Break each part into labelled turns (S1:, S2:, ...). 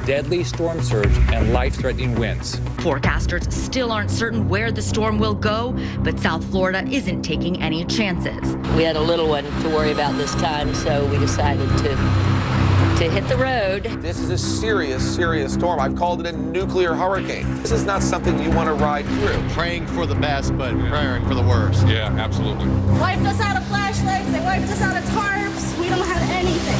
S1: deadly storm surge and life-threatening winds.
S2: Forecasters still aren't certain where the storm will go, but South Florida isn't taking any chances.
S3: We had a little one to worry about this time, so we decided to hit the road.
S4: This is a serious, serious storm. I've called it a nuclear hurricane. This is not something you want to ride through.
S5: Praying for the best, but preparing for the worst.
S6: Yeah, absolutely.
S7: Wiped us out of flashlights, they wiped us out of tarps. We don't have anything.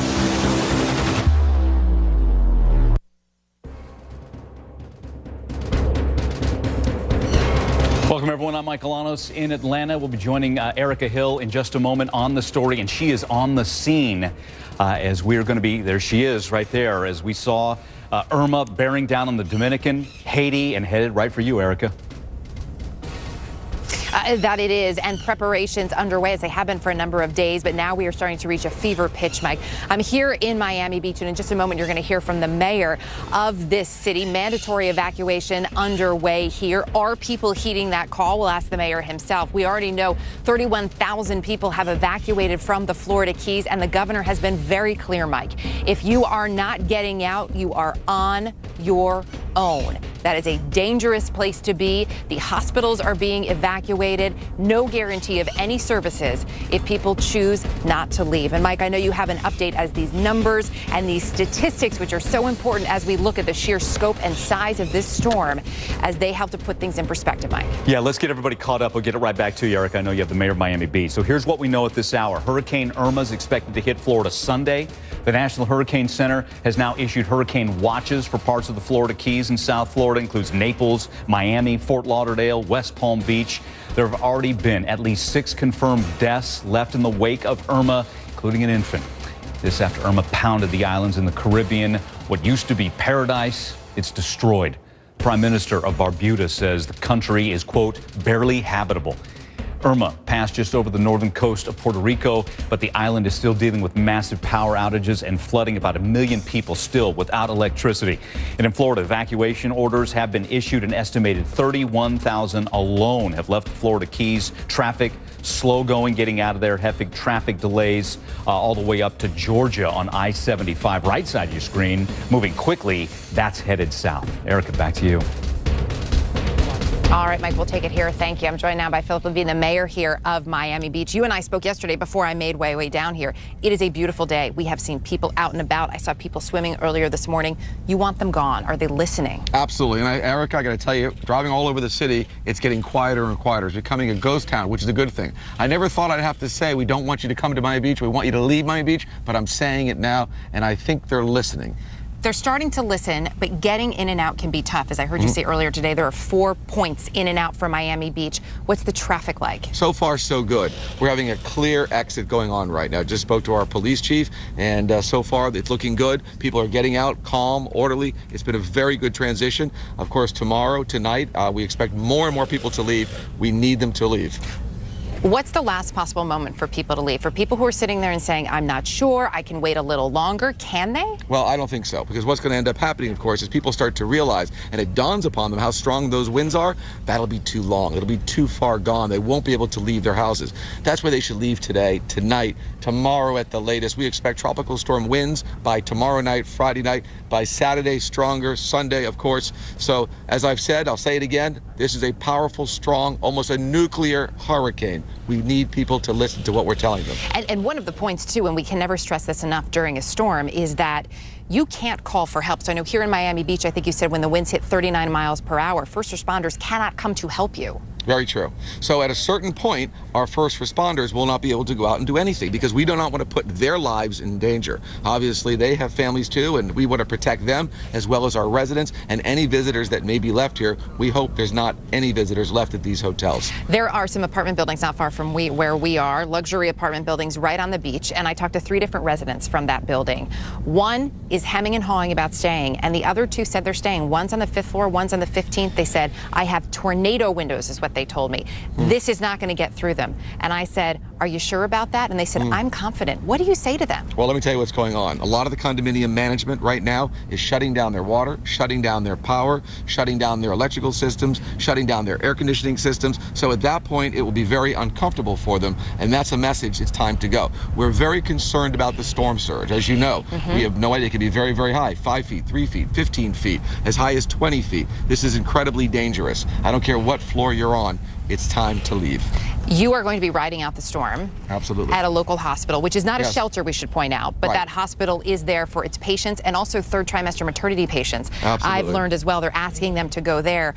S8: Welcome, everyone. I'm Michael Lanos in Atlanta. We'll be joining Erica Hill in just a moment on the story, and she is on the scene as we're going to be. There she is right there as we saw Irma bearing down on the Dominican, Haiti, and headed right for you, Erica.
S9: That it is, and preparations underway as they have been for a number of days, but now we are starting to reach a fever pitch, Mike. I'm here in Miami Beach, and in just a moment you're going to hear from the mayor of this city. Mandatory evacuation underway here. Are people heeding that call? We'll ask the mayor himself. We already know 31,000 people have evacuated from the Florida Keys, and the governor has been very clear, Mike. If you are not getting out, you are on your own. That is a dangerous place to be. The hospitals are being evacuated. No guarantee of any services if people choose not to leave. And Mike, I know you have an update as these numbers and these statistics, which are so important as we look at the sheer scope and size of this storm, as they help to put things in perspective, Mike.
S8: Yeah, let's get everybody caught up. We'll get it right back to you, Erica. I know you have the mayor of Miami Beach. So here's what we know at this hour. Hurricane Irma is expected to hit Florida Sunday. The National Hurricane Center has now issued hurricane watches for parts of the Florida Keys and South Florida, includes Naples, Miami, Fort Lauderdale, West Palm Beach. There have already been at least 6 confirmed deaths left in the wake of Irma, including an infant. This after Irma pounded the islands in the Caribbean. What used to be paradise, it's destroyed. Prime Minister of Barbuda says the country is, quote, barely habitable. Irma passed just over the northern coast of Puerto Rico, but the island is still dealing with massive power outages and flooding. About 1 million people still without electricity. And in Florida, evacuation orders have been issued. An estimated 31,000 alone have left the Florida Keys. Traffic slow going, getting out of there. Hefty traffic delays all the way up to Georgia on I-75. Right side of your screen, moving quickly. That's headed south. Erica, back to you.
S9: All right, Mike, we'll take it here. Thank you. I'm joined now by Philip Levine, the mayor here of Miami Beach. You and I spoke yesterday before I made way down here. It is a beautiful day. We have seen people out and about. I saw people swimming earlier this morning. You want them gone. Are they listening?
S4: Absolutely. And Eric, I got to tell you, driving all over the city, it's getting quieter and quieter. It's becoming a ghost town, which is a good thing. I never thought I'd have to say we don't want you to come to Miami Beach. We want you to leave Miami Beach. But I'm saying it now, and I think they're listening.
S9: They're starting to listen, but getting in and out can be tough. As I heard you say earlier today, there are 4 points in and out from Miami Beach. What's the traffic like?
S4: So far, so good. We're having a clear exit going on right now. Just spoke to our police chief, and so far it's looking good. People are getting out calm, orderly. It's been a very good transition. Of course, tomorrow, tonight, we expect more and more people to leave. We need them to leave.
S9: What's the last possible moment for people to leave? For people who are sitting there and saying, I'm not sure, I can wait a little longer, can they?
S4: Well, I don't think so, because what's going to end up happening, of course, is people start to realize, and it dawns upon them how strong those winds are. That'll be too long. It'll be too far gone. They won't be able to leave their houses. That's where they should leave today, tonight, tomorrow at the latest. We expect tropical storm winds by tomorrow night, Friday night, by Saturday, stronger, Sunday, of course. So, as I've said, I'll say it again, this is a powerful, strong, almost a nuclear hurricane. We need people to listen to what we're telling them.
S9: And one of the points, too, and we can never stress this enough during a storm, is that you can't call for help. So I know here in Miami Beach, I think you said when the winds hit 39 miles per hour, first responders cannot come to help you.
S4: Very true. So at a certain point, our first responders will not be able to go out and do anything because we do not want to put their lives in danger. Obviously, they have families too, and we want to protect them as well as our residents and any visitors that may be left here. We hope there's not any visitors left at these hotels.
S9: There are some apartment buildings not far from where we are, luxury apartment buildings right on the beach, and I talked to 3 different residents from that building. One is hemming and hawing about staying, and the other 2 said they're staying. One's on the 5th floor, one's on the 15th. They said, I have tornado windows, is what they told me. This is not going to get through them. And I said, are you sure about that? And they said, I'm confident. What do you say to them?
S4: Well, let me tell you what's going on. A lot of the condominium management right now is shutting down their water, shutting down their power, shutting down their electrical systems, shutting down their air conditioning systems. So at that point, it will be very uncomfortable for them. And that's a message. It's time to go. We're very concerned about the storm surge. As you know, we have no idea. It can be very, very high, 5 feet, 3 feet, 15 feet, as high as 20 feet. This is incredibly dangerous. I don't care what floor you're on. It's time to leave.
S9: You are going to be riding out the storm.
S4: Absolutely.
S9: At a local hospital, which is not a
S4: Yes.
S9: shelter, we should point out, but
S4: Right.
S9: that hospital is there for its patients and also third trimester maternity patients.
S4: Absolutely.
S9: I've learned as well, they're asking them to go there.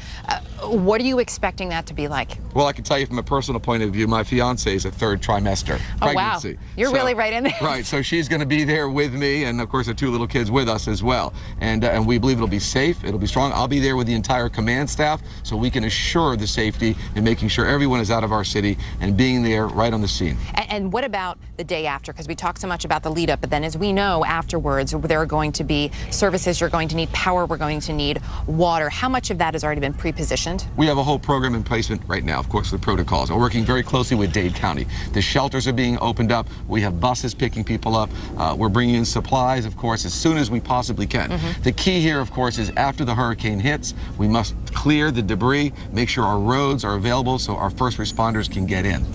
S9: What are you expecting that to be like?
S4: Well, I can tell you from a personal point of view, my fiance is a third trimester pregnancy.
S9: Oh, wow. You're really right in there.
S4: Right, so she's going to be there with me, and of course the 2 little kids with us as well. And we believe it'll be safe, it'll be strong. I'll be there with the entire command staff so we can assure the safety and making sure everyone is out of our city and being there right on the scene.
S9: And what about the day after? Because we talked so much about the lead up, but then as we know afterwards, there are going to be services, you're going to need power, we're going to need water. How much of that has already been pre-positioned?
S4: We have a whole program in placement right now, of course, with protocols. We're working very closely with Dade County. The shelters are being opened up. We have buses picking people up. We're bringing in supplies, of course, as soon as we possibly can. The key here, of course, is after the hurricane hits, we must clear the debris, make sure our roads are available so our first responders can get in.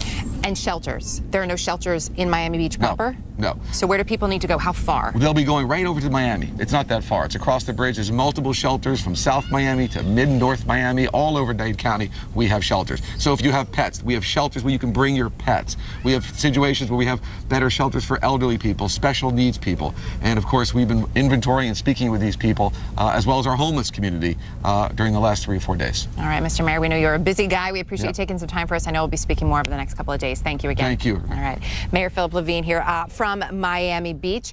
S9: And shelters. There are no shelters in Miami Beach proper?
S4: No.
S9: So where do people need to go? How far?
S4: They'll be going right over to Miami. It's not that far. It's across the bridge. There's multiple shelters from South Miami to mid-North Miami, all over Dade County. We have shelters. So if you have pets, we have shelters where you can bring your pets. We have situations where we have better shelters for elderly people, special needs people. And of course, we've been inventorying and speaking with these people, as well as our homeless community during the last 3 or 4 days.
S9: All right, Mr. Mayor, we know you're a busy guy. We appreciate you
S4: Yep.
S9: taking some time for us. I know we'll be speaking more over the next couple of days. Thank you again.
S4: Thank you.
S9: All right. Mayor Philip Levine here from Miami Beach.